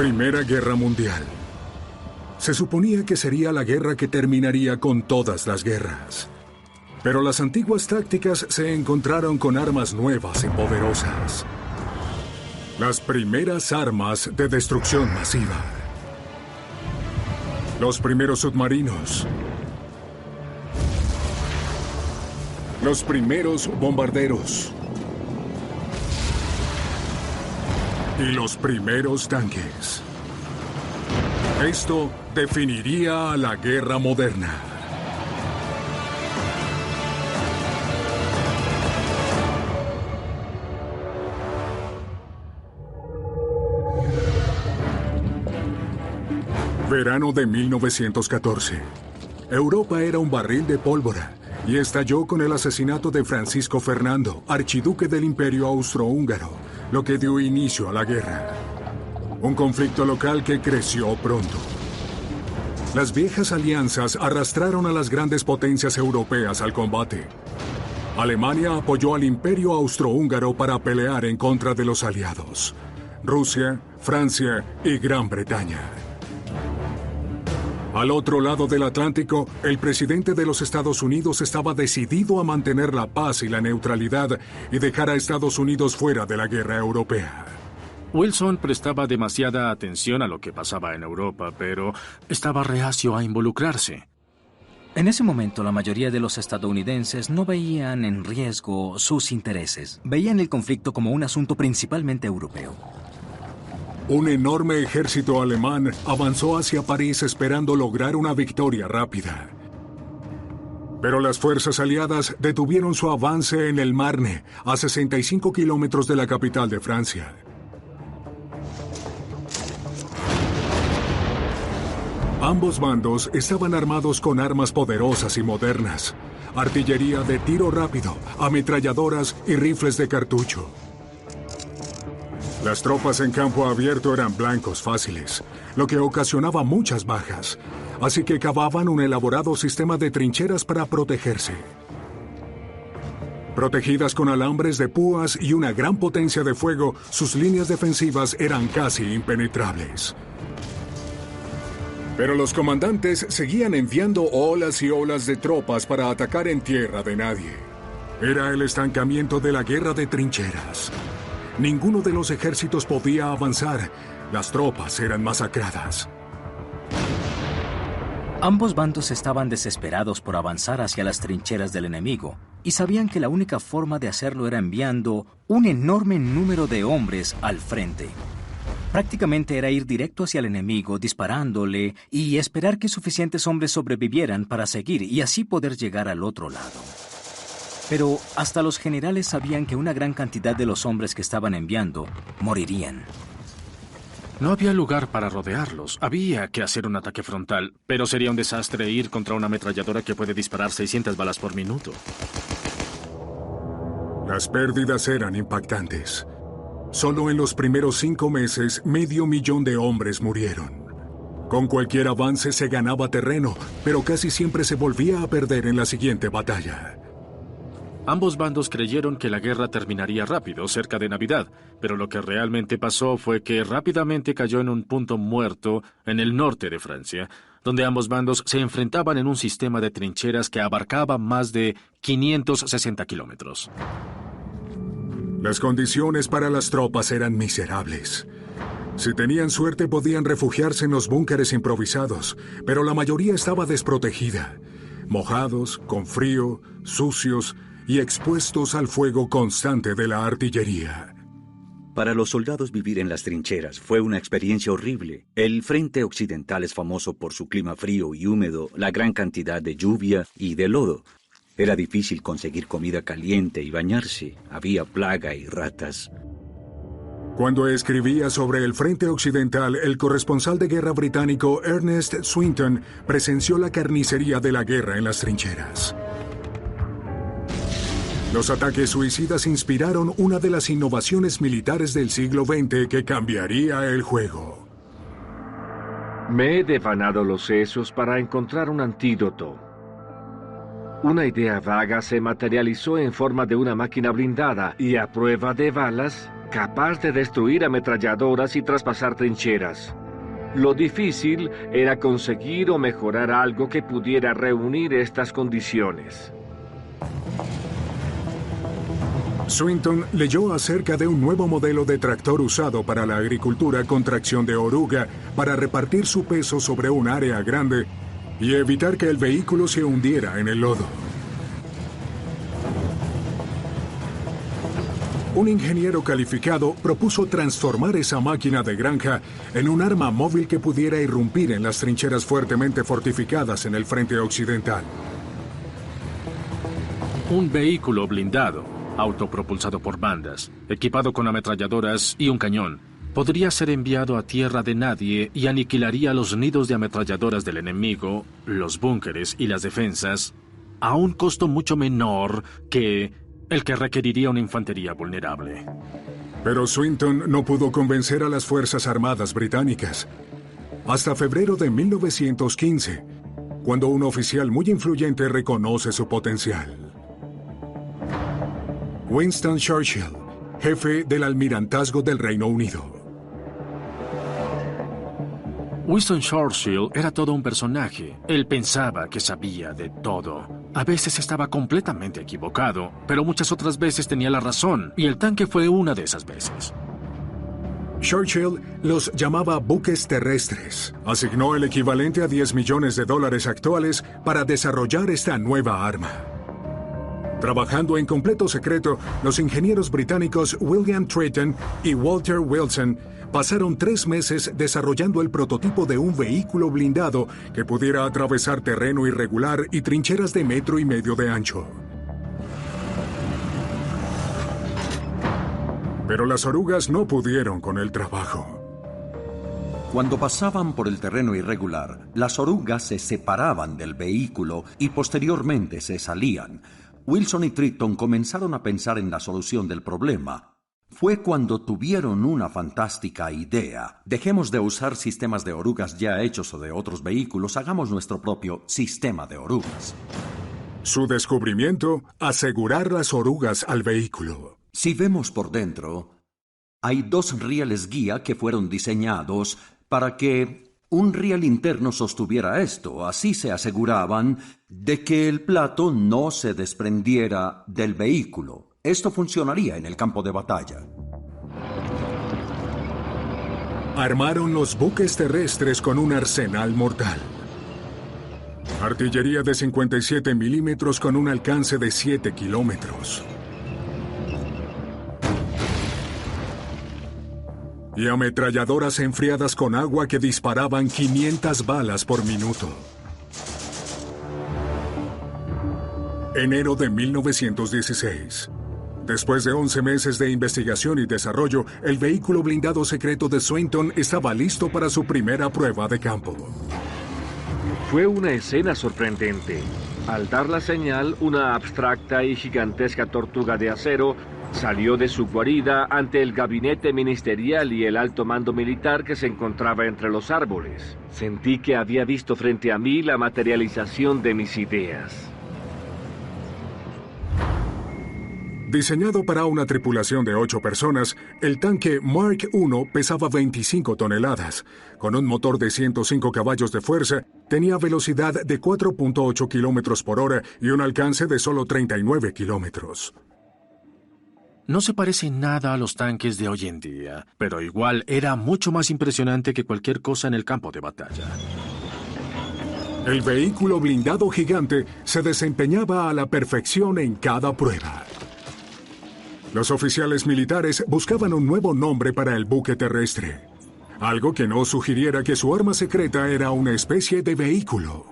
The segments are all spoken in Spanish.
Primera Guerra Mundial. Se suponía que sería la guerra que terminaría con todas las guerras. Pero las antiguas tácticas se encontraron con armas nuevas y poderosas. Las primeras armas de destrucción masiva. Los primeros submarinos. Los primeros bombarderos. Y los primeros tanques. Esto definiría a la guerra moderna. Verano de 1914. Europa era un barril de pólvora y estalló con el asesinato de Francisco Fernando, archiduque del Imperio Austrohúngaro, lo que dio inicio a la guerra. Un conflicto local que creció pronto. Las viejas alianzas arrastraron a las grandes potencias europeas al combate. Alemania apoyó al Imperio Austrohúngaro para pelear en contra de los aliados: Rusia, Francia y Gran Bretaña. Al otro lado del Atlántico, el presidente de los Estados Unidos estaba decidido a mantener la paz y la neutralidad y dejar a Estados Unidos fuera de la guerra europea. Wilson prestaba demasiada atención a lo que pasaba en Europa, pero estaba reacio a involucrarse. En ese momento, la mayoría de los estadounidenses no veían en riesgo sus intereses. Veían el conflicto como un asunto principalmente europeo. Un enorme ejército alemán avanzó hacia París esperando lograr una victoria rápida. Pero las fuerzas aliadas detuvieron su avance en el Marne, a 65 kilómetros de la capital de Francia. Ambos bandos estaban armados con armas poderosas y modernas: artillería de tiro rápido, ametralladoras y rifles de cartucho. Las tropas en campo abierto eran blancos fáciles, lo que ocasionaba muchas bajas, así que cavaban un elaborado sistema de trincheras para protegerse. Protegidas con alambres de púas y una gran potencia de fuego, sus líneas defensivas eran casi impenetrables. Pero los comandantes seguían enviando olas y olas de tropas para atacar en tierra de nadie. Era el estancamiento de la guerra de trincheras. Ninguno de los ejércitos podía avanzar. Las tropas eran masacradas. Ambos bandos estaban desesperados por avanzar hacia las trincheras del enemigo y sabían que la única forma de hacerlo era enviando un enorme número de hombres al frente. Prácticamente era ir directo hacia el enemigo, disparándole y esperar que suficientes hombres sobrevivieran para seguir y así poder llegar al otro lado. Pero hasta los generales sabían que una gran cantidad de los hombres que estaban enviando morirían. No había lugar para rodearlos. Había que hacer un ataque frontal, pero sería un desastre ir contra una ametralladora que puede disparar 600 balas por minuto. Las pérdidas eran impactantes. Solo en los primeros 5 meses, 500,000 de hombres murieron. Con cualquier avance se ganaba terreno, pero casi siempre se volvía a perder en la siguiente batalla. Ambos bandos creyeron que la guerra terminaría rápido, cerca de Navidad, pero lo que realmente pasó fue que rápidamente cayó en un punto muerto en el norte de Francia, donde ambos bandos se enfrentaban en un sistema de trincheras que abarcaba más de 560 kilómetros. Las condiciones para las tropas eran miserables. Si tenían suerte podían refugiarse en los búnkeres improvisados, pero la mayoría estaba desprotegida, mojados, con frío, sucios y expuestos al fuego constante de la artillería. Para los soldados vivir en las trincheras fue una experiencia horrible. El frente occidental es famoso por su clima frío y húmedo, la gran cantidad de lluvia y de lodo. Era difícil conseguir comida caliente y bañarse. Había plaga y ratas. Cuando escribía sobre el frente occidental, el corresponsal de guerra británico Ernest Swinton presenció la carnicería de la guerra en las trincheras. Los ataques suicidas inspiraron una de las innovaciones militares del siglo XX que cambiaría el juego. Me he devanado los sesos para encontrar un antídoto. Una idea vaga se materializó en forma de una máquina blindada y a prueba de balas capaz de destruir ametralladoras y traspasar trincheras. Lo difícil era conseguir o mejorar algo que pudiera reunir estas condiciones. Swinton leyó acerca de un nuevo modelo de tractor usado para la agricultura con tracción de oruga para repartir su peso sobre un área grande y evitar que el vehículo se hundiera en el lodo. Un ingeniero calificado propuso transformar esa máquina de granja en un arma móvil que pudiera irrumpir en las trincheras fuertemente fortificadas en el frente occidental. Un vehículo blindado, autopropulsado por bandas, equipado con ametralladoras y un cañón, podría ser enviado a tierra de nadie y aniquilaría los nidos de ametralladoras del enemigo, los búnkeres y las defensas, a un costo mucho menor que el que requeriría una infantería vulnerable. Pero Swinton no pudo convencer a las Fuerzas Armadas británicas. Hasta febrero de 1915, cuando un oficial muy influyente reconoce su potencial. Winston Churchill, jefe del Almirantazgo del Reino Unido. Winston Churchill era todo un personaje. Él pensaba que sabía de todo. A veces estaba completamente equivocado, pero muchas otras veces tenía la razón, y el tanque fue una de esas veces. Churchill los llamaba buques terrestres. Asignó el equivalente a $10 millones actuales para desarrollar esta nueva arma. Trabajando en completo secreto, los ingenieros británicos William Triton y Walter Wilson pasaron 3 meses desarrollando el prototipo de un vehículo blindado que pudiera atravesar terreno irregular y trincheras de 1,5 metros de ancho. Pero las orugas no pudieron con el trabajo. Cuando pasaban por el terreno irregular, las orugas se separaban del vehículo y posteriormente se salían. Wilson y Triton comenzaron a pensar en la solución del problema. Fue cuando tuvieron una fantástica idea. Dejemos de usar sistemas de orugas ya hechos o de otros vehículos, hagamos nuestro propio sistema de orugas. Su descubrimiento, asegurar las orugas al vehículo. Si vemos por dentro, hay 2 rieles guía que fueron diseñados para que un riel interno sostuviera esto. Así se aseguraban de que el plato no se desprendiera del vehículo. Esto funcionaría en el campo de batalla. Armaron los buques terrestres con un arsenal mortal. Artillería de 57 milímetros con un alcance de 7 kilómetros. Y ametralladoras enfriadas con agua que disparaban 500 balas por minuto. Enero de 1916. Después de 11 meses de investigación y desarrollo, el vehículo blindado secreto de Swinton estaba listo para su primera prueba de campo. Fue una escena sorprendente. Al dar la señal, una abstracta y gigantesca tortuga de acero salió de su guarida ante el gabinete ministerial y el alto mando militar que se encontraba entre los árboles. Sentí que había visto frente a mí la materialización de mis ideas. Diseñado para una tripulación de 8 personas, el tanque Mark I pesaba 25 toneladas. Con un motor de 105 caballos de fuerza, tenía velocidad de 4.8 kilómetros por hora y un alcance de solo 39 kilómetros. No se parece nada a los tanques de hoy en día, pero igual era mucho más impresionante que cualquier cosa en el campo de batalla. El vehículo blindado gigante se desempeñaba a la perfección en cada prueba. Los oficiales militares buscaban un nuevo nombre para el buque terrestre, algo que no sugiriera que su arma secreta era una especie de vehículo.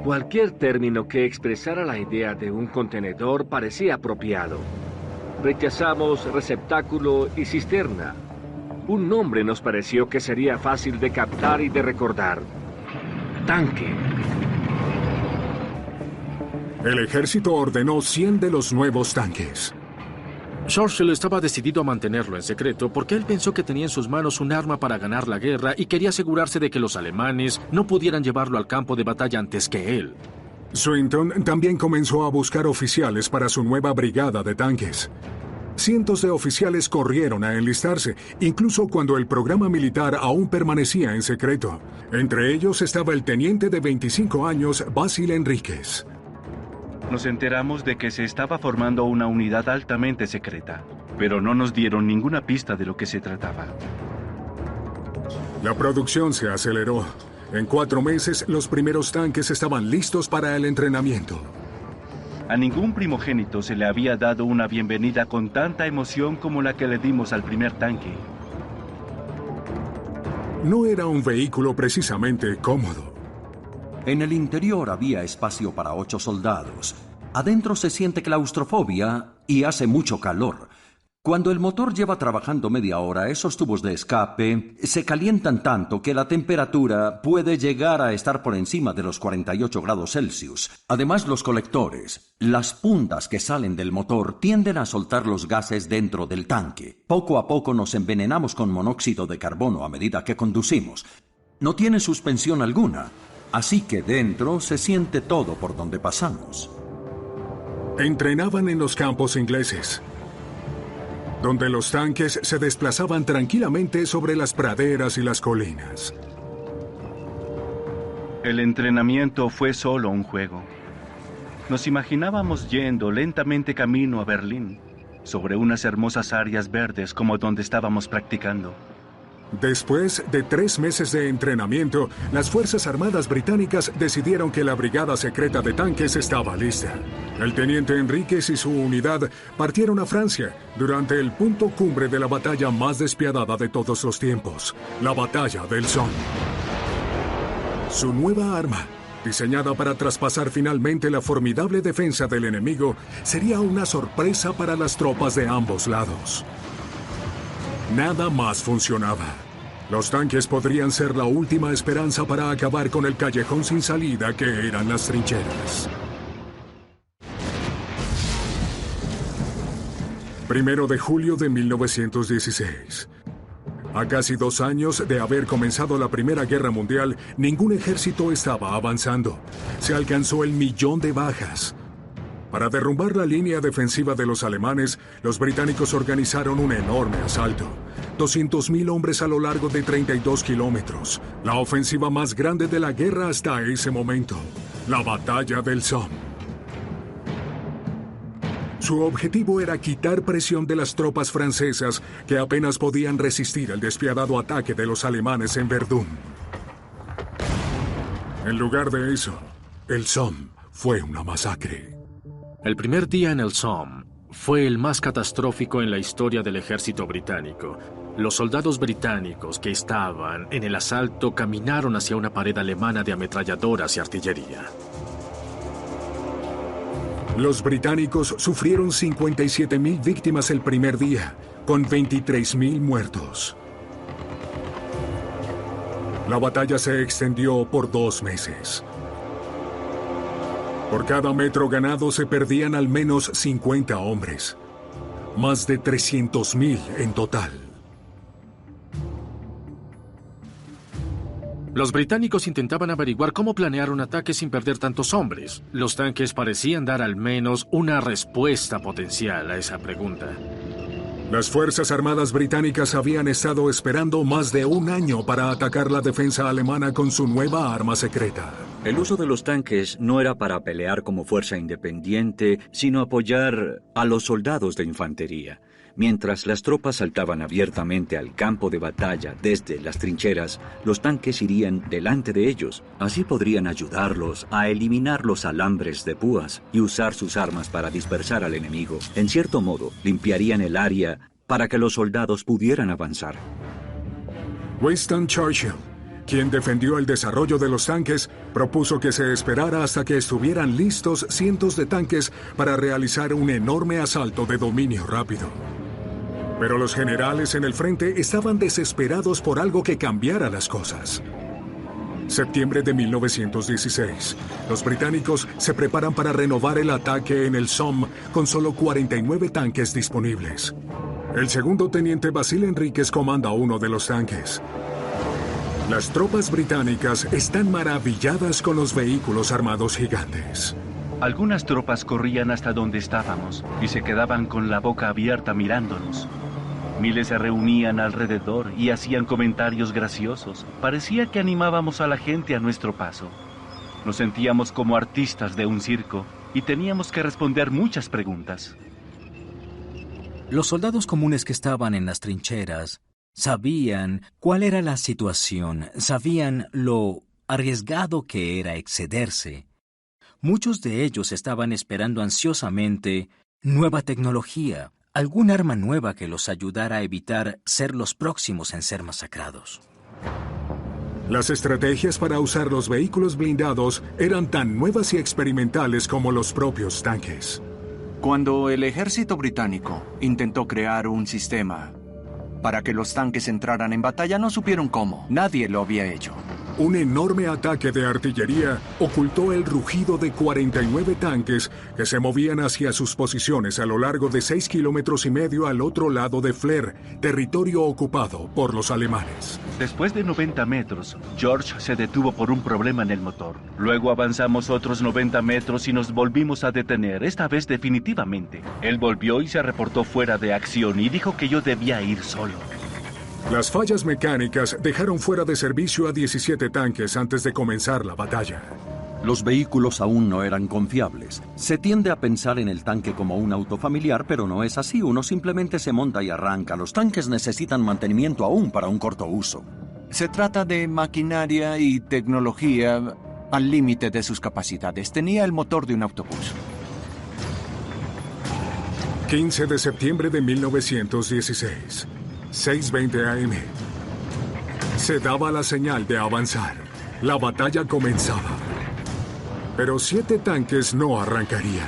Cualquier término que expresara la idea de un contenedor parecía apropiado. Rechazamos receptáculo y cisterna. Un nombre nos pareció que sería fácil de captar y de recordar. Tanque. El ejército ordenó 100 de los nuevos tanques. Churchill estaba decidido a mantenerlo en secreto porque él pensó que tenía en sus manos un arma para ganar la guerra y quería asegurarse de que los alemanes no pudieran llevarlo al campo de batalla antes que él. Swinton también comenzó a buscar oficiales para su nueva brigada de tanques. Cientos de oficiales corrieron a enlistarse, incluso cuando el programa militar aún permanecía en secreto. Entre ellos estaba el teniente de 25 años, Basil Enríquez. Nos enteramos de que se estaba formando una unidad altamente secreta, pero no nos dieron ninguna pista de lo que se trataba. La producción se aceleró. En 4 meses, los primeros tanques estaban listos para el entrenamiento. A ningún primogénito se le había dado una bienvenida con tanta emoción como la que le dimos al primer tanque. No era un vehículo precisamente cómodo. En el interior había espacio para 8 soldados. Adentro se siente claustrofobia y hace mucho calor. Cuando el motor lleva trabajando media hora, esos tubos de escape se calientan tanto que la temperatura puede llegar a estar por encima de los 48 grados Celsius. Además, los colectores, las puntas que salen del motor, tienden a soltar los gases dentro del tanque. Poco a poco nos envenenamos con monóxido de carbono a medida que conducimos. No tiene suspensión alguna, así que dentro se siente todo por donde pasamos. Entrenaban en los campos ingleses, donde los tanques se desplazaban tranquilamente sobre las praderas y las colinas. El entrenamiento fue solo un juego. Nos imaginábamos yendo lentamente camino a Berlín, sobre unas hermosas áreas verdes como donde estábamos practicando. Después de 3 meses de entrenamiento, las Fuerzas Armadas británicas decidieron que la Brigada Secreta de Tanques estaba lista. El teniente Enríquez y su unidad partieron a Francia durante el punto cumbre de la batalla más despiadada de todos los tiempos, la Batalla del Somme. Su nueva arma, diseñada para traspasar finalmente la formidable defensa del enemigo, sería una sorpresa para las tropas de ambos lados. Nada más funcionaba. Los tanques podrían ser la última esperanza para acabar con el callejón sin salida que eran las trincheras. 1 de julio de 1916. A casi 2 años de haber comenzado la Primera Guerra Mundial, ningún ejército estaba avanzando. Se alcanzó el 1.000.000 de bajas. Para derrumbar la línea defensiva de los alemanes, los británicos organizaron un enorme asalto. 200.000 hombres a lo largo de 32 kilómetros. La ofensiva más grande de la guerra hasta ese momento. La Batalla del Somme. Su objetivo era quitar presión de las tropas francesas que apenas podían resistir el despiadado ataque de los alemanes en Verdún. En lugar de eso, el Somme fue una masacre. El primer día en el Somme fue el más catastrófico en la historia del ejército británico. Los soldados británicos que estaban en el asalto caminaron hacia una pared alemana de ametralladoras y artillería. Los británicos sufrieron 57.000 víctimas el primer día, con 23.000 muertos. La batalla se extendió por 2 meses. Por cada metro ganado se perdían al menos 50 hombres. Más de 300.000 en total. Los británicos intentaban averiguar cómo planear un ataque sin perder tantos hombres. Los tanques parecían dar al menos una respuesta potencial a esa pregunta. Las Fuerzas Armadas británicas habían estado esperando más de 1 año para atacar la defensa alemana con su nueva arma secreta. El uso de los tanques no era para pelear como fuerza independiente, sino apoyar a los soldados de infantería. Mientras las tropas saltaban abiertamente al campo de batalla desde las trincheras, los tanques irían delante de ellos. Así podrían ayudarlos a eliminar los alambres de púas y usar sus armas para dispersar al enemigo. En cierto modo, limpiarían el área para que los soldados pudieran avanzar. Winston Churchill, quien defendió el desarrollo de los tanques, propuso que se esperara hasta que estuvieran listos cientos de tanques para realizar un enorme asalto de dominio rápido. Pero los generales en el frente estaban desesperados por algo que cambiara las cosas. Septiembre de 1916. Los británicos se preparan para renovar el ataque en el Somme con solo 49 tanques disponibles. El segundo teniente Basil Enríquez comanda uno de los tanques. Las tropas británicas están maravilladas con los vehículos armados gigantes. Algunas tropas corrían hasta donde estábamos y se quedaban con la boca abierta mirándonos. Miles se reunían alrededor y hacían comentarios graciosos. Parecía que animábamos a la gente a nuestro paso. Nos sentíamos como artistas de un circo y teníamos que responder muchas preguntas. Los soldados comunes que estaban en las trincheras sabían cuál era la situación, sabían lo arriesgado que era excederse. Muchos de ellos estaban esperando ansiosamente nueva tecnología, algún arma nueva que los ayudara a evitar ser los próximos en ser masacrados. Las estrategias para usar los vehículos blindados eran tan nuevas y experimentales como los propios tanques. Cuando el ejército británico intentó crear un sistema para que los tanques entraran en batalla, no supieron cómo. Nadie lo había hecho. Un enorme ataque de artillería ocultó el rugido de 49 tanques que se movían hacia sus posiciones a lo largo de 6,5 kilómetros al otro lado de Flers, territorio ocupado por los alemanes. Después de 90 metros, George se detuvo por un problema en el motor. Luego avanzamos otros 90 metros y nos volvimos a detener, esta vez definitivamente. Él volvió y se reportó fuera de acción y dijo que yo debía ir solo. Las fallas mecánicas dejaron fuera de servicio a 17 tanques antes de comenzar la batalla. Los vehículos aún no eran confiables. Se tiende a pensar en el tanque como un auto familiar, pero no es así. Uno simplemente se monta y arranca. Los tanques necesitan mantenimiento aún para un corto uso. Se trata de maquinaria y tecnología al límite de sus capacidades. Tenía el motor de un autobús. 15 de septiembre de 1916. 6:20 AM. Se daba la señal de avanzar. La batalla comenzaba. Pero 7 tanques no arrancarían.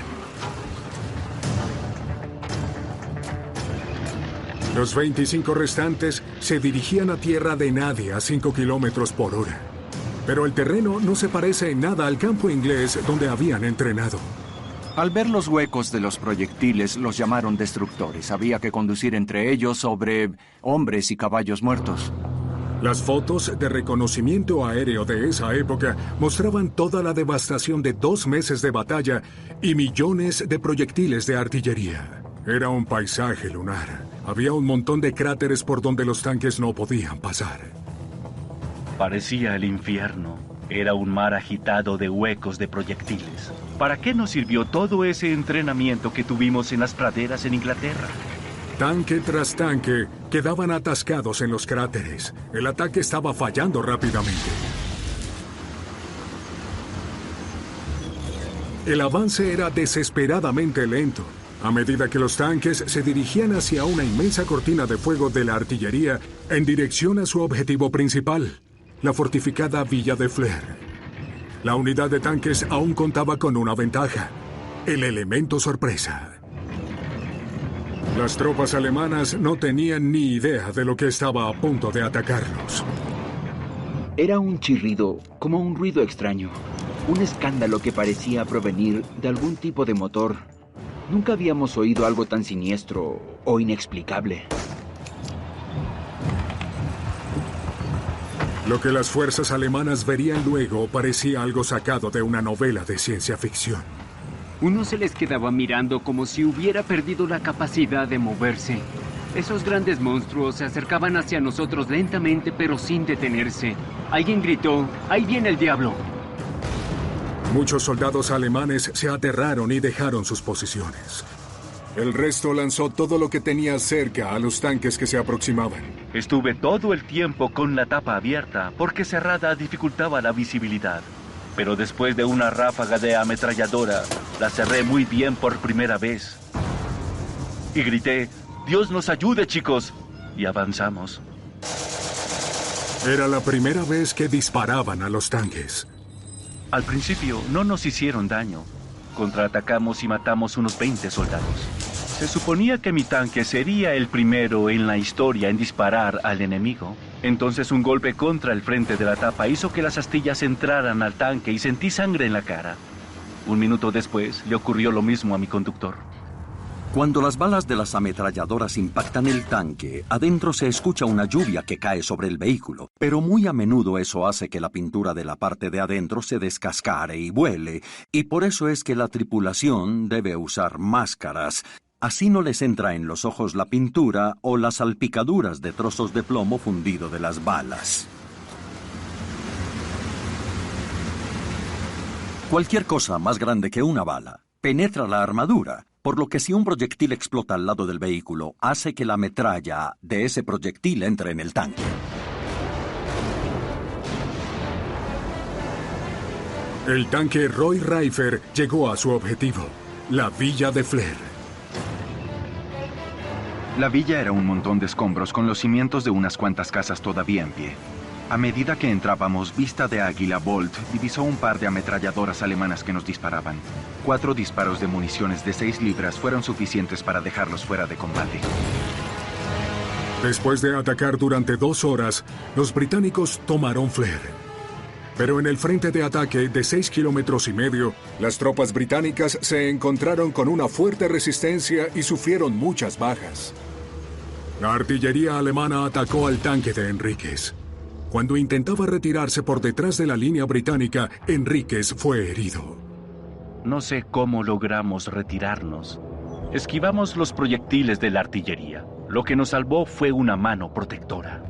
Los 25 restantes se dirigían a tierra de nadie a 5 kilómetros por hora. Pero el terreno no se parece en nada al campo inglés donde habían entrenado. Al ver los huecos de los proyectiles, los llamaron destructores. Había que conducir entre ellos sobre hombres y caballos muertos. Las fotos de reconocimiento aéreo de esa época mostraban toda la devastación de 2 meses de batalla y millones de proyectiles de artillería. Era un paisaje lunar. Había un montón de cráteres por donde los tanques no podían pasar. Parecía el infierno. Era un mar agitado de huecos de proyectiles. ¿Para qué nos sirvió todo ese entrenamiento que tuvimos en las praderas en Inglaterra? Tanque tras tanque quedaban atascados en los cráteres. El ataque estaba fallando rápidamente. El avance era desesperadamente lento. A medida que los tanques se dirigían hacia una inmensa cortina de fuego de la artillería en dirección a su objetivo principal, la fortificada villa de Flers. La unidad de tanques aún contaba con una ventaja: el elemento sorpresa. Las tropas alemanas no tenían ni idea de lo que estaba a punto de atacarlos. Era un chirrido, como un ruido extraño. Un escándalo que parecía provenir de algún tipo de motor. Nunca habíamos oído algo tan siniestro o inexplicable. Lo que las fuerzas alemanas verían luego parecía algo sacado de una novela de ciencia ficción. Uno se les quedaba mirando como si hubiera perdido la capacidad de moverse. Esos grandes monstruos se acercaban hacia nosotros lentamente pero sin detenerse. Alguien gritó: ¡ahí viene el diablo! Muchos soldados alemanes se aterraron y dejaron sus posiciones. El resto lanzó todo lo que tenía cerca a los tanques que se aproximaban. Estuve todo el tiempo con la tapa abierta porque cerrada dificultaba la visibilidad. Pero después de una ráfaga de ametralladora, la cerré muy bien por primera vez. Y grité: ¡Dios nos ayude, chicos! Y avanzamos. Era la primera vez que disparaban a los tanques. Al principio no nos hicieron daño. Contraatacamos y matamos unos 20 soldados. Se suponía que mi tanque sería el primero en la historia en disparar al enemigo. Entonces un golpe contra el frente de la tapa hizo que las astillas entraran al tanque y sentí sangre en la cara. Un minuto después le ocurrió lo mismo a mi conductor. Cuando las balas de las ametralladoras impactan el tanque, adentro se escucha una lluvia que cae sobre el vehículo, pero muy a menudo eso hace que la pintura de la parte de adentro se descascare y vuele, y por eso es que la tripulación debe usar máscaras. Así no les entra en los ojos la pintura o las salpicaduras de trozos de plomo fundido de las balas. Cualquier cosa más grande que una bala penetra la armadura, por lo que si un proyectil explota al lado del vehículo, hace que la metralla de ese proyectil entre en el tanque. El tanque Roy Reifer llegó a su objetivo, la villa de Flair. La villa era un montón de escombros con los cimientos de unas cuantas casas todavía en pie. A medida que entrábamos, Vista de Águila Bolt divisó un par de ametralladoras alemanas que nos disparaban. 4 disparos de municiones de 6 libras fueron suficientes para dejarlos fuera de combate. Después de atacar durante 2 horas, los británicos tomaron Flair. Pero en el frente de ataque de 6,5 kilómetros, las tropas británicas se encontraron con una fuerte resistencia y sufrieron muchas bajas. La artillería alemana atacó al tanque de Enríquez. Cuando intentaba retirarse por detrás de la línea británica, Enríquez fue herido. No sé cómo logramos retirarnos. Esquivamos los proyectiles de la artillería. Lo que nos salvó fue una mano protectora.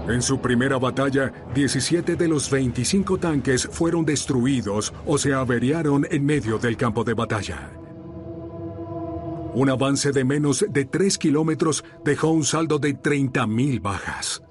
En su primera batalla, 17 de los 25 tanques fueron destruidos o se averiaron en medio del campo de batalla. Un avance de menos de 3 kilómetros dejó un saldo de 30,000 bajas.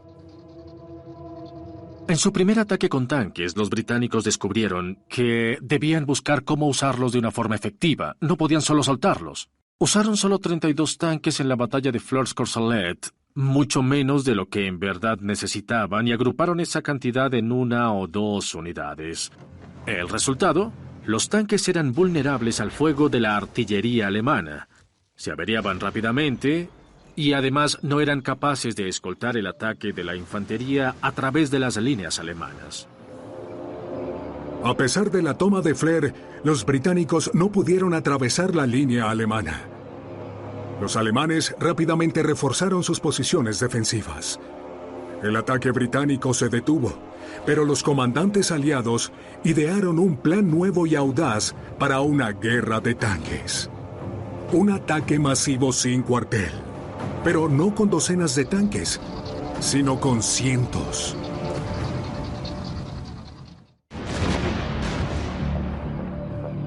En su primer ataque con tanques, los británicos descubrieron que debían buscar cómo usarlos de una forma efectiva. No podían solo soltarlos. Usaron solo 32 tanques en la batalla de Flers-Courcelette, mucho menos de lo que en verdad necesitaban, y agruparon esa cantidad en 1 o 2 unidades. El resultado, los tanques eran vulnerables al fuego de la artillería alemana. Se averiaban rápidamente y además no eran capaces de escoltar el ataque de la infantería a través de las líneas alemanas. A pesar de la toma de Flair, los británicos no pudieron atravesar la línea alemana. Los alemanes rápidamente reforzaron sus posiciones defensivas. El ataque británico se detuvo, pero los comandantes aliados idearon un plan nuevo y audaz para una guerra de tanques. Un ataque masivo sin cuartel, pero no con docenas de tanques, sino con cientos.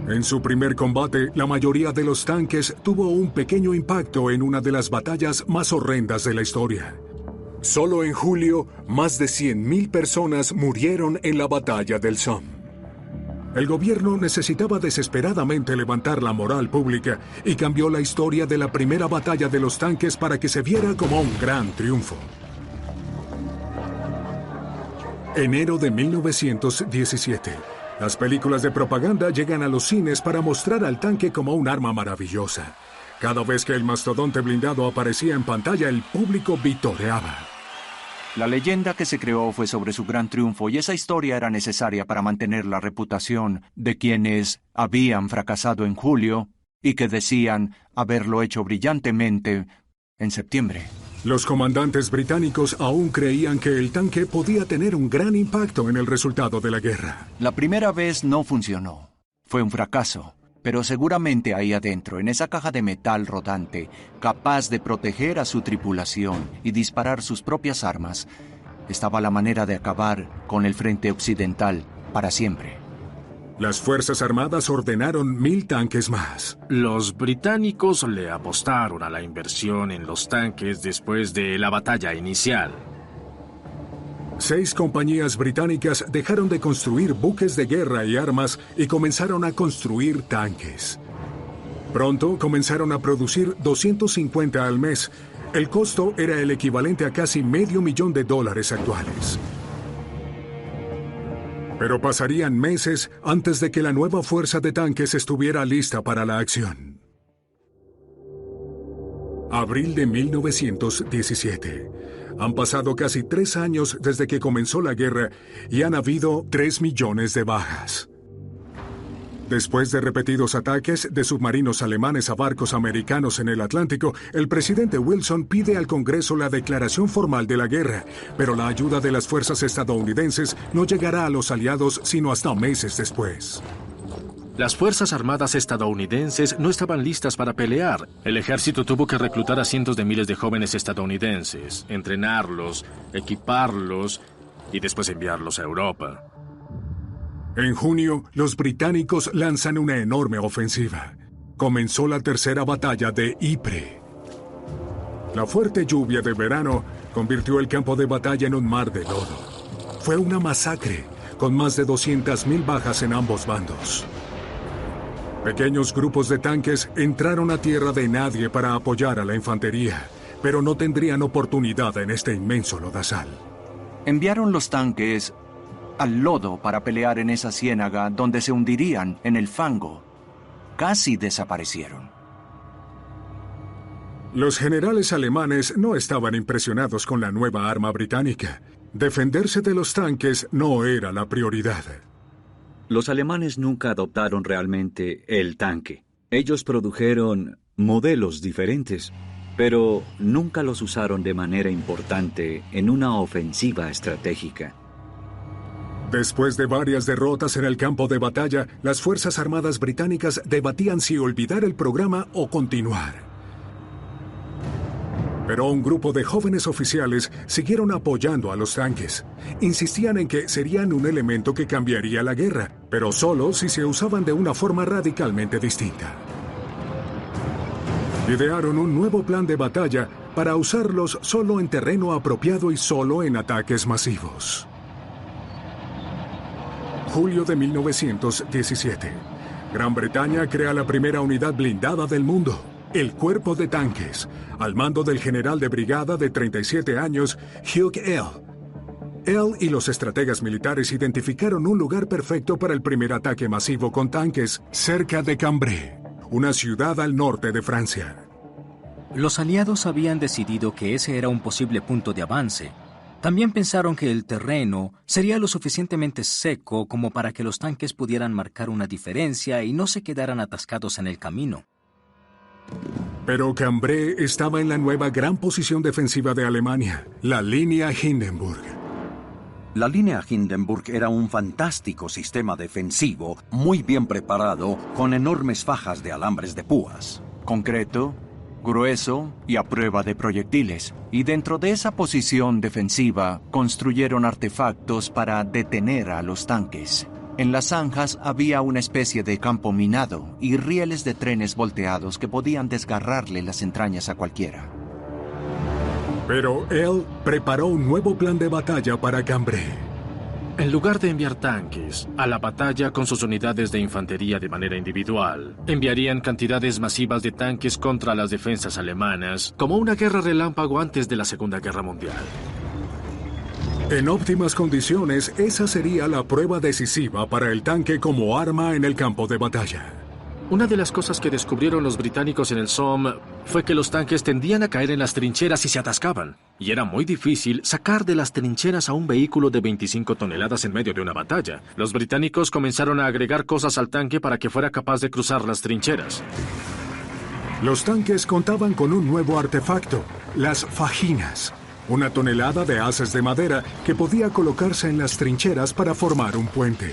En su primer combate, la mayoría de los tanques tuvo un pequeño impacto en una de las batallas más horrendas de la historia. Solo en julio, más de 100,000 personas murieron en la batalla del Somme. El gobierno necesitaba desesperadamente levantar la moral pública y cambió la historia de la primera batalla de los tanques para que se viera como un gran triunfo. Enero de 1917. Las películas de propaganda llegan a los cines para mostrar al tanque como un arma maravillosa. Cada vez que el mastodonte blindado aparecía en pantalla, el público vitoreaba. La leyenda que se creó fue sobre su gran triunfo y esa historia era necesaria para mantener la reputación de quienes habían fracasado en julio y que decían haberlo hecho brillantemente en septiembre. Los comandantes británicos aún creían que el tanque podía tener un gran impacto en el resultado de la guerra. La primera vez no funcionó. Fue un fracaso. Pero seguramente ahí adentro, en esa caja de metal rodante, capaz de proteger a su tripulación y disparar sus propias armas, estaba la manera de acabar con el frente occidental para siempre. Las Fuerzas Armadas ordenaron 1,000 tanques más. Los británicos le apostaron a la inversión en los tanques después de la batalla inicial. 6 compañías británicas dejaron de construir buques de guerra y armas y comenzaron a construir tanques. Pronto comenzaron a producir 250 al mes. El costo era el equivalente a casi $500,000 actuales. Pero pasarían meses antes de que la nueva fuerza de tanques estuviera lista para la acción. Abril de 1917. Han pasado casi 3 años desde que comenzó la guerra y han habido 3 millones de bajas. Después de repetidos ataques de submarinos alemanes a barcos americanos en el Atlántico, el presidente Wilson pide al Congreso la declaración formal de la guerra, pero la ayuda de las fuerzas estadounidenses no llegará a los aliados sino hasta meses después. Las Fuerzas Armadas estadounidenses no estaban listas para pelear. El ejército tuvo que reclutar a cientos de miles de jóvenes estadounidenses, entrenarlos, equiparlos y después enviarlos a Europa. En junio, los británicos lanzan una enorme ofensiva. Comenzó la tercera batalla de Ypres. La fuerte lluvia de verano convirtió el campo de batalla en un mar de lodo. Fue una masacre, con más de 200.000 bajas en ambos bandos. Pequeños grupos de tanques entraron a tierra de nadie para apoyar a la infantería, pero no tendrían oportunidad en este inmenso lodazal. Enviaron los tanques al lodo para pelear en esa ciénaga donde se hundirían en el fango. Casi desaparecieron. Los generales alemanes no estaban impresionados con la nueva arma británica. Defenderse de los tanques no era la prioridad. Los alemanes nunca adoptaron realmente el tanque. Ellos produjeron modelos diferentes, pero nunca los usaron de manera importante en una ofensiva estratégica. Después de varias derrotas en el campo de batalla, las Fuerzas Armadas británicas debatían si olvidar el programa o continuar. Pero un grupo de jóvenes oficiales siguieron apoyando a los tanques. Insistían en que serían un elemento que cambiaría la guerra, pero solo si se usaban de una forma radicalmente distinta. Idearon un nuevo plan de batalla para usarlos solo en terreno apropiado y solo en ataques masivos. Julio de 1917. Gran Bretaña crea la primera unidad blindada del mundo, el Cuerpo de Tanques, al mando del general de brigada de 37 años, Hugh Ell. Él y los estrategas militares identificaron un lugar perfecto para el primer ataque masivo con tanques cerca de Cambrai, una ciudad al norte de Francia. Los aliados habían decidido que ese era un posible punto de avance. También pensaron que el terreno sería lo suficientemente seco como para que los tanques pudieran marcar una diferencia y no se quedaran atascados en el camino. Pero Cambrai estaba en la nueva gran posición defensiva de Alemania, la línea Hindenburg. La línea Hindenburg era un fantástico sistema defensivo, muy bien preparado, con enormes fajas de alambres de púas. Concreto, grueso y a prueba de proyectiles. Y dentro de esa posición defensiva construyeron artefactos para detener a los tanques. En las zanjas había una especie de campo minado y rieles de trenes volteados que podían desgarrarle las entrañas a cualquiera. Pero él preparó un nuevo plan de batalla para Cambrai. En lugar de enviar tanques a la batalla con sus unidades de infantería de manera individual, enviarían cantidades masivas de tanques contra las defensas alemanas, como una guerra relámpago antes de la Segunda Guerra Mundial. En óptimas condiciones, esa sería la prueba decisiva para el tanque como arma en el campo de batalla. Una de las cosas que descubrieron los británicos en el Somme fue que los tanques tendían a caer en las trincheras y se atascaban. Y era muy difícil sacar de las trincheras a un vehículo de 25 toneladas en medio de una batalla. Los británicos comenzaron a agregar cosas al tanque para que fuera capaz de cruzar las trincheras. Los tanques contaban con un nuevo artefacto, las fajinas, una tonelada de haces de madera que podía colocarse en las trincheras para formar un puente.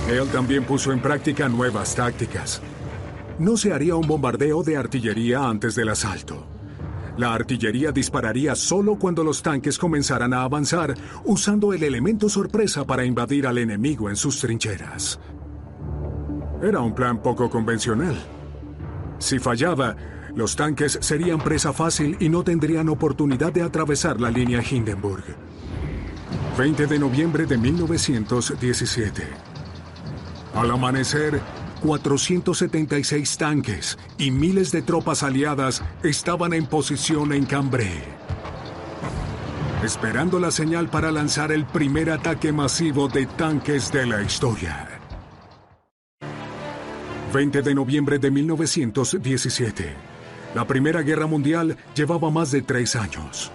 Él también puso en práctica nuevas tácticas. No se haría un bombardeo de artillería antes del asalto. La artillería dispararía solo cuando los tanques comenzaran a avanzar, usando el elemento sorpresa para invadir al enemigo en sus trincheras. Era un plan poco convencional. Si fallaba, los tanques serían presa fácil y no tendrían oportunidad de atravesar la línea Hindenburg. 20 de noviembre de 1917. Al amanecer, 476 tanques y miles de tropas aliadas estaban en posición en Cambrai, esperando la señal para lanzar el primer ataque masivo de tanques de la historia. 20 de noviembre de 1917. La Primera Guerra Mundial llevaba más de 3 años.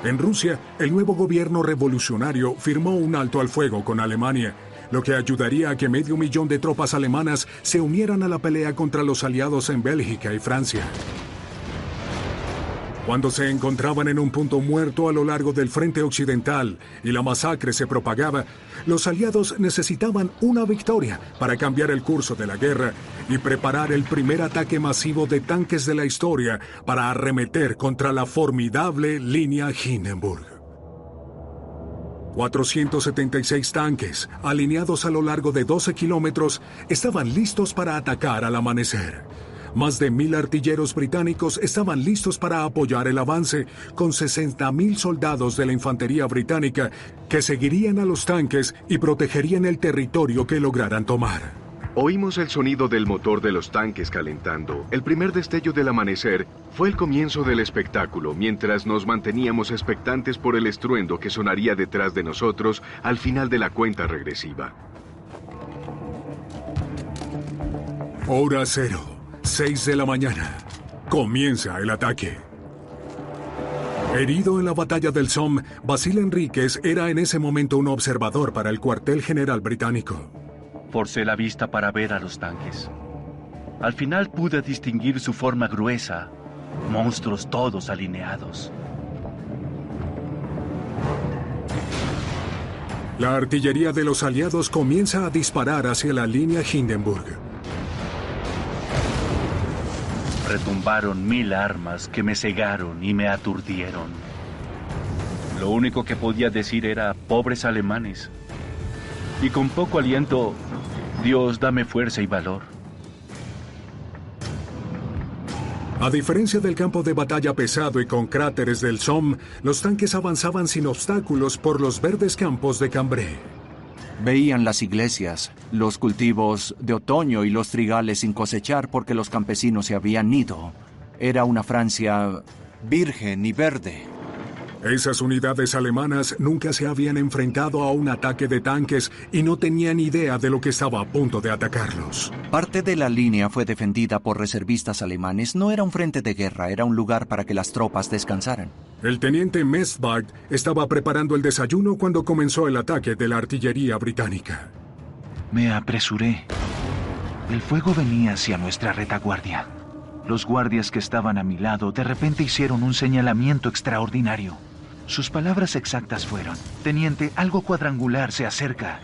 En Rusia, el nuevo gobierno revolucionario firmó un alto al fuego con Alemania, lo que ayudaría a que 500,000 de tropas alemanas se unieran a la pelea contra los aliados en Bélgica y Francia. Cuando se encontraban en un punto muerto a lo largo del frente occidental y la masacre se propagaba, los aliados necesitaban una victoria para cambiar el curso de la guerra y preparar el primer ataque masivo de tanques de la historia para arremeter contra la formidable línea Hindenburg. 476 tanques, alineados a lo largo de 12 kilómetros, estaban listos para atacar al amanecer. Más de 1,000 artilleros británicos estaban listos para apoyar el avance, con 60,000 soldados de la infantería británica que seguirían a los tanques y protegerían el territorio que lograran tomar. Oímos el sonido del motor de los tanques calentando. El primer destello del amanecer fue el comienzo del espectáculo, mientras nos manteníamos expectantes por el estruendo que sonaría detrás de nosotros al final de la cuenta regresiva. Hora cero. 6 de la mañana. Comienza el ataque. Herido en la batalla del Somme, Basil Enríquez era en ese momento un observador para el cuartel general británico. Forcé la vista para ver a los tanques. Al final pude distinguir su forma gruesa, monstruos todos alineados. La artillería de los aliados comienza a disparar hacia la línea Hindenburg. Retumbaron 1000 armas que me cegaron y me aturdieron. Lo único que podía decir era, pobres alemanes. Y con poco aliento, Dios, dame fuerza y valor. A diferencia del campo de batalla pesado y con cráteres del Somme, los tanques avanzaban sin obstáculos por los verdes campos de Cambrai. Veían las iglesias, los cultivos de otoño y los trigales sin cosechar porque los campesinos se habían ido. Era una Francia virgen y verde. Esas unidades alemanas nunca se habían enfrentado a un ataque de tanques y no tenían idea de lo que estaba a punto de atacarlos. Parte de la línea fue defendida por reservistas alemanes. No era un frente de guerra, era un lugar para que las tropas descansaran. El teniente Mesbart estaba preparando el desayuno cuando comenzó el ataque de la artillería británica. Me apresuré. El fuego venía hacia nuestra retaguardia. Los guardias que estaban a mi lado de repente hicieron un señalamiento extraordinario. Sus palabras exactas fueron: «Teniente, algo cuadrangular se acerca».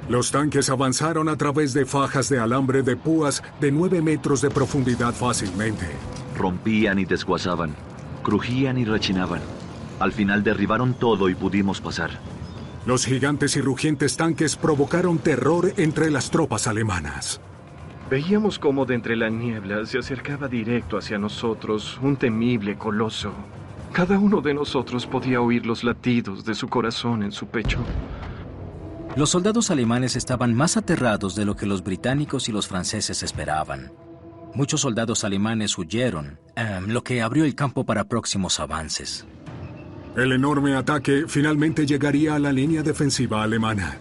Los tanques avanzaron a través de fajas de alambre de púas de 9 metros de profundidad fácilmente. Rompían y desguazaban, crujían y rechinaban. Al final derribaron todo y pudimos pasar. Los gigantes y rugientes tanques provocaron terror entre las tropas alemanas. Veíamos cómo de entre la niebla se acercaba directo hacia nosotros un temible coloso. Cada uno de nosotros podía oír los latidos de su corazón en su pecho. Los soldados alemanes estaban más aterrados de lo que los británicos y los franceses esperaban. Muchos soldados alemanes huyeron, lo que abrió el campo para próximos avances. El enorme ataque finalmente llegaría a la línea defensiva alemana.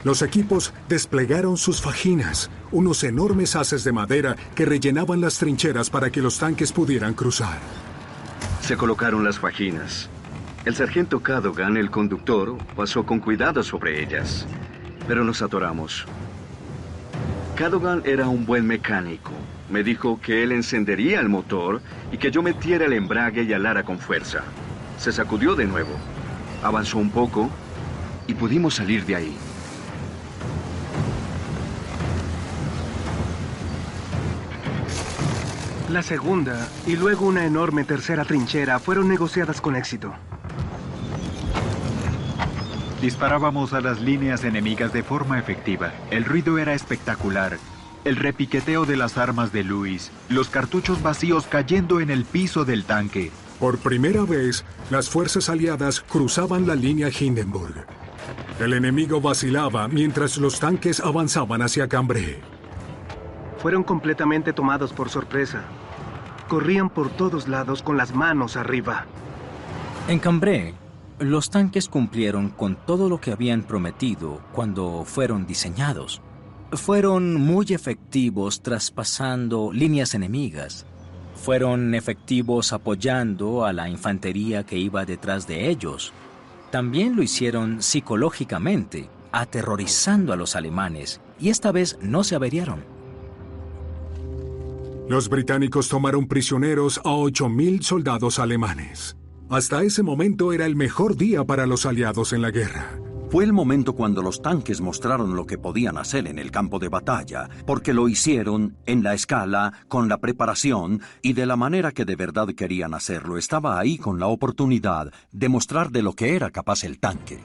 Los equipos desplegaron sus fajinas, unos enormes haces de madera que rellenaban las trincheras para que los tanques pudieran cruzar. Se colocaron las fajinas. El sargento Cadogan, el conductor, pasó con cuidado sobre ellas, pero nos atoramos. Cadogan era un buen mecánico. Me dijo que él encendería el motor y que yo metiera el embrague y alara con fuerza. Se sacudió de nuevo, avanzó un poco y pudimos salir de ahí. La segunda y luego una enorme tercera trinchera fueron negociadas con éxito. Disparábamos a las líneas enemigas de forma efectiva. El ruido era espectacular. El repiqueteo de las armas de Louis, los cartuchos vacíos cayendo en el piso del tanque. Por primera vez, las fuerzas aliadas cruzaban la línea Hindenburg. El enemigo vacilaba mientras los tanques avanzaban hacia Cambrai. Fueron completamente tomados por sorpresa. Corrían por todos lados con las manos arriba. En Cambrai, los tanques cumplieron con todo lo que habían prometido cuando fueron diseñados. Fueron muy efectivos traspasando líneas enemigas. Fueron efectivos apoyando a la infantería que iba detrás de ellos. También lo hicieron psicológicamente, aterrorizando a los alemanes, y esta vez no se averiaron. Los británicos tomaron prisioneros a 8.000 soldados alemanes. Hasta ese momento era el mejor día para los aliados en la guerra. Fue el momento cuando los tanques mostraron lo que podían hacer en el campo de batalla, porque lo hicieron en la escala, con la preparación y de la manera que de verdad querían hacerlo. Estaba ahí con la oportunidad de mostrar de lo que era capaz el tanque.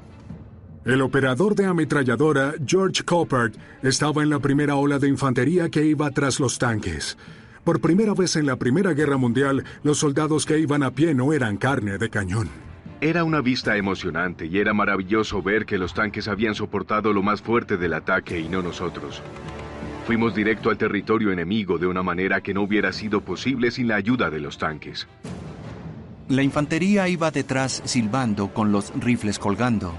El operador de ametralladora, George Coppert, estaba en la primera ola de infantería que iba tras los tanques. Por primera vez en la Primera Guerra Mundial, los soldados que iban a pie no eran carne de cañón. Era una vista emocionante y era maravilloso ver que los tanques habían soportado lo más fuerte del ataque y no nosotros. Fuimos directo al territorio enemigo de una manera que no hubiera sido posible sin la ayuda de los tanques. La infantería iba detrás silbando con los rifles colgando.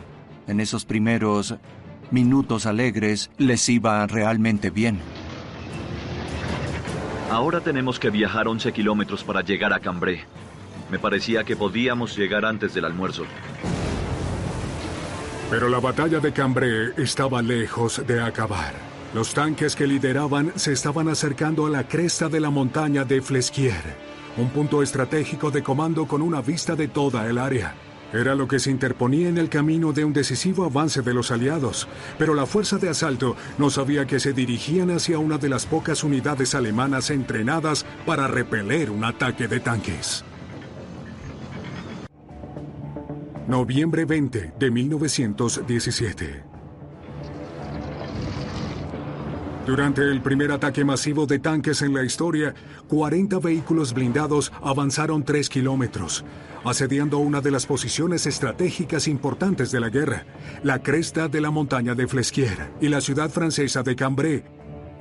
En esos primeros minutos alegres les iba realmente bien. Ahora tenemos que viajar 11 kilómetros para llegar a Cambrai. Me parecía que podíamos llegar antes del almuerzo. Pero la batalla de Cambrai estaba lejos de acabar. Los tanques que lideraban se estaban acercando a la cresta de la montaña de Flesquières, un punto estratégico de comando con una vista de toda el área. Era lo que se interponía en el camino de un decisivo avance de los aliados, pero la fuerza de asalto no sabía que se dirigían hacia una de las pocas unidades alemanas entrenadas para repeler un ataque de tanques. Noviembre 20 de 1917. Durante el primer ataque masivo de tanques en la historia, 40 vehículos blindados avanzaron 3 kilómetros, asediando una de las posiciones estratégicas importantes de la guerra, la cresta de la montaña de Flesquières y la ciudad francesa de Cambrai,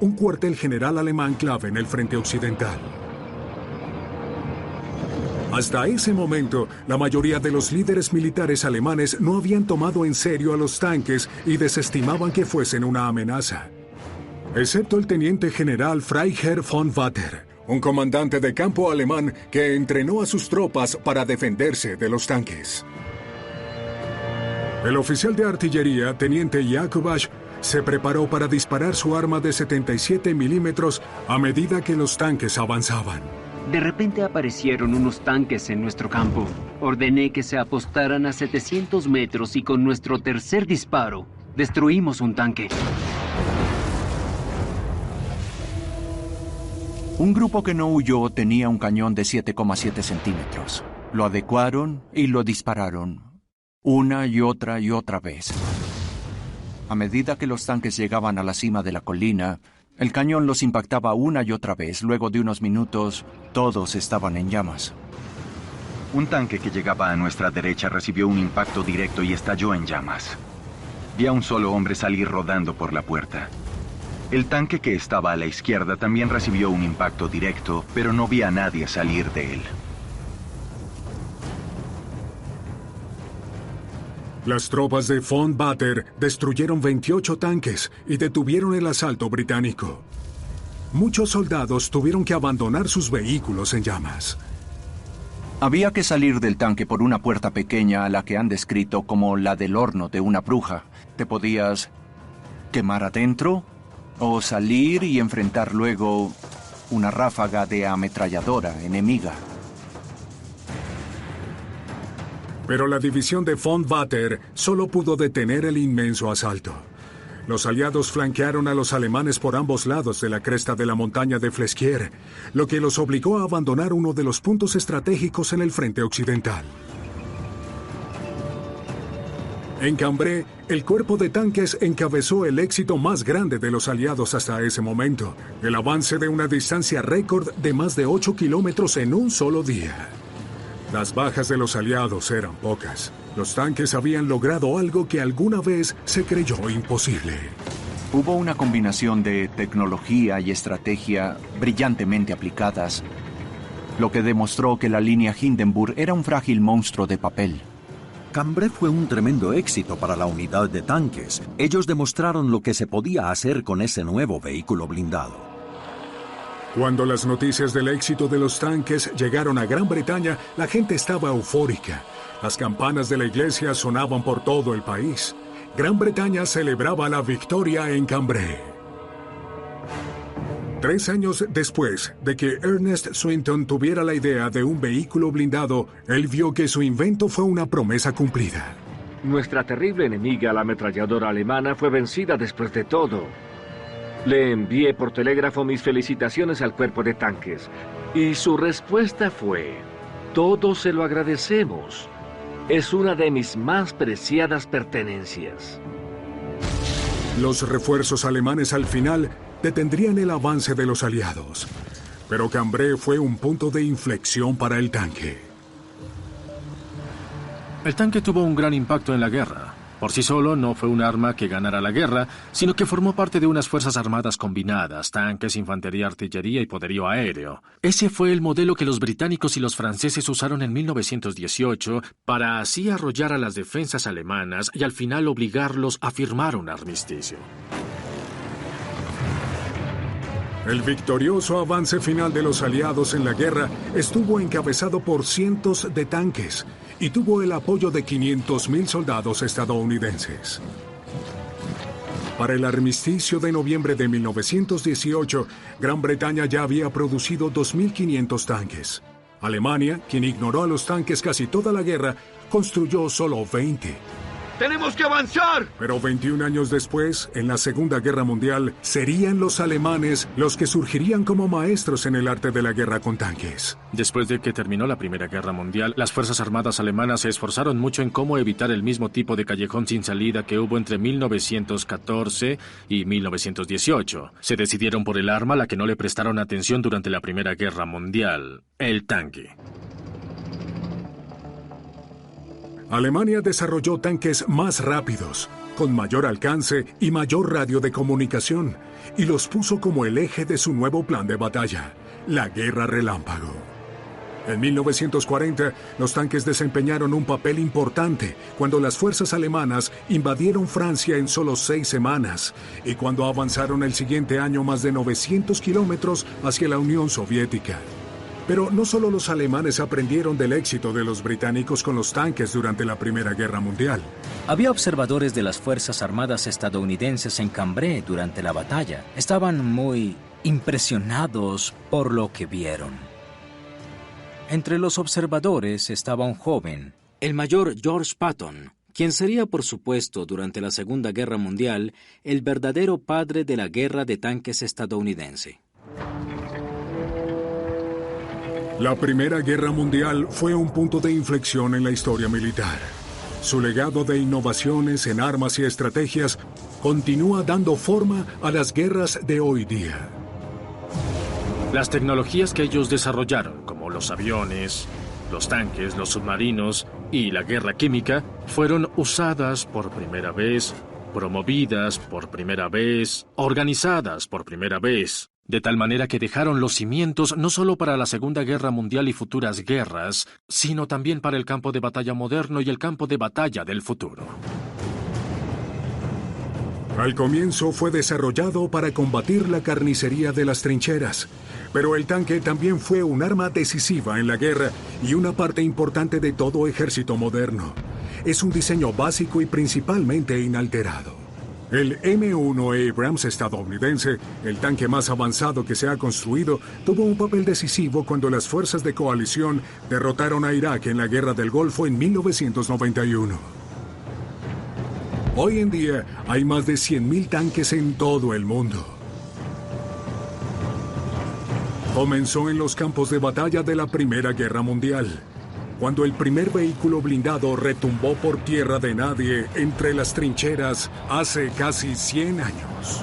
un cuartel general alemán clave en el frente occidental. Hasta ese momento, la mayoría de los líderes militares alemanes no habían tomado en serio a los tanques y desestimaban que fuesen una amenaza. Excepto el teniente general Freiherr von Watter, un comandante de campo alemán que entrenó a sus tropas para defenderse de los tanques. El oficial de artillería, teniente Jakubowicz, se preparó para disparar su arma de 77 milímetros a medida que los tanques avanzaban. De repente aparecieron unos tanques en nuestro campo. Ordené que se apostaran a 700 metros y con nuestro tercer disparo, destruimos un tanque. Un grupo que no huyó tenía un cañón de 7,7 centímetros. Lo adecuaron y lo dispararon, una y otra vez. A medida que los tanques llegaban a la cima de la colina, el cañón los impactaba una y otra vez. Luego de unos minutos, todos estaban en llamas. Un tanque que llegaba a nuestra derecha recibió un impacto directo y estalló en llamas. Vi a un solo hombre salir rodando por la puerta. El tanque que estaba a la izquierda también recibió un impacto directo, pero no vi a nadie salir de él. Las tropas de von Watter destruyeron 28 tanques y detuvieron el asalto británico. Muchos soldados tuvieron que abandonar sus vehículos en llamas. Había que salir del tanque por una puerta pequeña a la que han descrito como la del horno de una bruja. Te podías quemar adentro o salir y enfrentar luego una ráfaga de ametralladora enemiga. Pero la división de von Watter solo pudo detener el inmenso asalto. Los aliados flanquearon a los alemanes por ambos lados de la cresta de la montaña de Flesquières, lo que los obligó a abandonar uno de los puntos estratégicos en el frente occidental. En Cambrai, el cuerpo de tanques encabezó el éxito más grande de los aliados hasta ese momento, el avance de una distancia récord de más de 8 kilómetros en un solo día. Las bajas de los aliados eran pocas. Los tanques habían logrado algo que alguna vez se creyó imposible. Hubo una combinación de tecnología y estrategia brillantemente aplicadas, lo que demostró que la línea Hindenburg era un frágil monstruo de papel. Cambrai fue un tremendo éxito para la unidad de tanques. Ellos demostraron lo que se podía hacer con ese nuevo vehículo blindado. Cuando las noticias del éxito de los tanques llegaron a Gran Bretaña, la gente estaba eufórica. Las campanas de la iglesia sonaban por todo el país. Gran Bretaña celebraba la victoria en Cambrai. 3 años después de que Ernest Swinton tuviera la idea de un vehículo blindado, él vio que su invento fue una promesa cumplida. Nuestra terrible enemiga, la ametralladora alemana, fue vencida después de todo. Le envié por telégrafo mis felicitaciones al cuerpo de tanques. Y su respuesta fue: todos se lo agradecemos. Es una de mis más preciadas pertenencias. Los refuerzos alemanes al final detendrían el avance de los aliados. Pero Cambrai fue un punto de inflexión para el tanque. El tanque tuvo un gran impacto en la guerra. Por sí solo no fue un arma que ganara la guerra, sino que formó parte de unas fuerzas armadas combinadas, tanques, infantería, artillería y poderío aéreo. Ese fue el modelo que los británicos y los franceses usaron en 1918 para así arrollar a las defensas alemanas y al final obligarlos a firmar un armisticio. El victorioso avance final de los aliados en la guerra estuvo encabezado por cientos de tanques y tuvo el apoyo de 500,000 soldados estadounidenses. Para el armisticio de noviembre de 1918, Gran Bretaña ya había producido 2.500 tanques. Alemania, quien ignoró a los tanques casi toda la guerra, construyó solo 20. ¡Tenemos que avanzar! Pero 21 años después, en la Segunda Guerra Mundial, serían los alemanes los que surgirían como maestros en el arte de la guerra con tanques. Después de que terminó la Primera Guerra Mundial, las Fuerzas Armadas alemanas se esforzaron mucho en cómo evitar el mismo tipo de callejón sin salida que hubo entre 1914 y 1918. Se decidieron por el arma a la que no le prestaron atención durante la Primera Guerra Mundial: el tanque. Alemania desarrolló tanques más rápidos, con mayor alcance y mayor radio de comunicación, y los puso como el eje de su nuevo plan de batalla, la Guerra Relámpago. En 1940, los tanques desempeñaron un papel importante cuando las fuerzas alemanas invadieron Francia en solo 6 semanas, y cuando avanzaron el siguiente año más de 900 kilómetros hacia la Unión Soviética. Pero no solo los alemanes aprendieron del éxito de los británicos con los tanques durante la Primera Guerra Mundial. Había observadores de las Fuerzas Armadas estadounidenses en Cambrai durante la batalla. Estaban muy impresionados por lo que vieron. Entre los observadores estaba un joven, el mayor George Patton, quien sería, por supuesto, durante la Segunda Guerra Mundial, el verdadero padre de la guerra de tanques estadounidense. La Primera Guerra Mundial fue un punto de inflexión en la historia militar. Su legado de innovaciones en armas y estrategias continúa dando forma a las guerras de hoy día. Las tecnologías que ellos desarrollaron, como los aviones, los tanques, los submarinos y la guerra química, fueron usadas por primera vez, promovidas por primera vez, organizadas por primera vez, de tal manera que dejaron los cimientos no solo para la Segunda Guerra Mundial y futuras guerras, sino también para el campo de batalla moderno y el campo de batalla del futuro. Al comienzo fue desarrollado para combatir la carnicería de las trincheras, pero el tanque también fue un arma decisiva en la guerra y una parte importante de todo ejército moderno. Es un diseño básico y principalmente inalterado. El M1 Abrams estadounidense, el tanque más avanzado que se ha construido, tuvo un papel decisivo cuando las fuerzas de coalición derrotaron a Irak en la Guerra del Golfo en 1991. Hoy en día hay más de 100,000 tanques en todo el mundo. Comenzó en los campos de batalla de la Primera Guerra Mundial, cuando el primer vehículo blindado retumbó por tierra de nadie entre las trincheras hace casi 100 años.